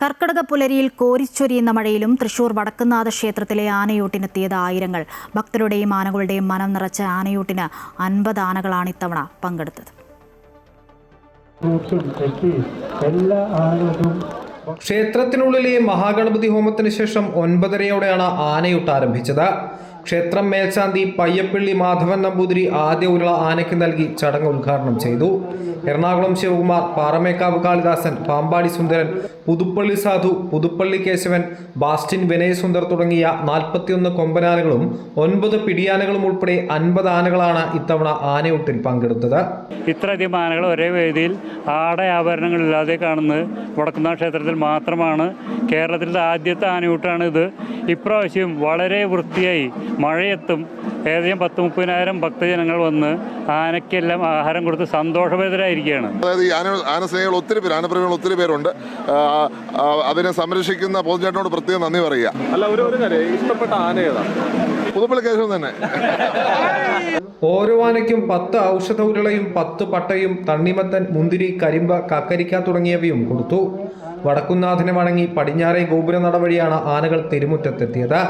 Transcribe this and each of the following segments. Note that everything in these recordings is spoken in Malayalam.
കർക്കിടക പുലരിയിൽ കോരിച്ചൊരിയുന്ന മഴയിലും തൃശൂർ വടക്കുംനാഥ ക്ഷേത്രത്തിലെ ആനയൂട്ടിനെത്തിയത് ആയിരങ്ങൾ. ഭക്തരുടെയും ആനകളുടെയും മനം നിറച്ച ആനയൂട്ടിന് 50 ആനകളാണ് ഇത്തവണ പങ്കെടുത്തത്. ക്ഷേത്രത്തിനുള്ളിലെ മഹാഗണപതി ഹോമത്തിന് ശേഷം 9:30യോടെയാണ് ആനയൂട്ട് ആരംഭിച്ചത്. ക്ഷേത്രം മേൽശാന്തി പയ്യപ്പള്ളി മാധവൻ നമ്പൂതിരി ആദ്യ ഉരുള ആനയ്ക്ക് നൽകി ചടങ്ങ് ഉദ്ഘാടനം ചെയ്തു. എറണാകുളം ശിവകുമാർ, പാറമേക്കാവ് കാളിദാസൻ, പാമ്പാടി സുന്ദരൻ, പുതുപ്പള്ളി സാധു, പുതുപ്പള്ളി കേശവൻ, ബാസ്റ്റിൻ വിനയസുന്ദർ തുടങ്ങിയ 41 കൊമ്പനാനകളും 9 പിടിയാനകളും ഉൾപ്പെടെ 50 ആനകളാണ് ഇത്തവണ ആനയൂട്ടിൽ പങ്കെടുത്തത്. ഇത്രയധികം ആനകൾ ഒരേ വേദിയിൽ ആടയാഭരണങ്ങളില്ലാതെ കാണുന്നത് വടക്കുംനാഥ ക്ഷേത്രത്തിൽ മാത്രമാണ്. കേരളത്തിലെ ആദ്യത്തെ ആനയൂട്ടാണ് ഇത്. ഇപ്രാവശ്യം വളരെ വൃത്തിയായി മഴയത്തും ഏകദേശം 10-30,000 ഭക്തജനങ്ങൾ വന്ന് ആനയ്ക്കെല്ലാം ആഹാരം കൊടുത്ത് സന്തോഷഭരിതരായിരിക്കുകയാണ്. അതായത് ഈ ആനസ്നേഹികൾ ഒത്തിരി പേര്, ആനപ്രേമികൾ ഒത്തിരി പേരുണ്ട്. അതിനെ സംരക്ഷിക്കുന്ന പൊതുചേട്ടനോട് പ്രത്യേകം നന്ദി പറയുക. അല്ല, ഒരു ഇഷ്ടപ്പെട്ട ആന ഏതാണ്? പുതുപ്പള്ളി കേശവൻ തന്നെ. ഓരോ ആനയ്ക്കും 10 ഔഷധ ഉരുളയും 10 പട്ടയും തണ്ണിമത്തൻ, മുന്തിരി, കരിമ്പ, കക്കരിക്ക തുടങ്ങിയവയും കൊടുത്തു. വടക്കുംനാഥനെ വണങ്ങി പടിഞ്ഞാറേ ഗോപുരനട വഴിയാണ് ആനകൾ തിരുമുറ്റത്തെത്തിയത്.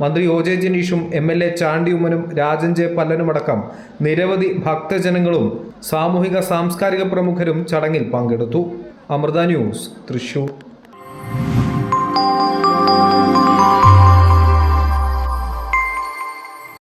മന്ത്രി ഒ ജെ ജനീഷും MLA ചാണ്ടി ഉമ്മനും രാജൻ ജെ പല്ലനുമടക്കം നിരവധി ഭക്തജനങ്ങളും സാമൂഹിക സാംസ്കാരിക പ്രമുഖരും ചടങ്ങിൽ പങ്കെടുത്തു. അമൃത ന്യൂസ്, തൃശൂർ.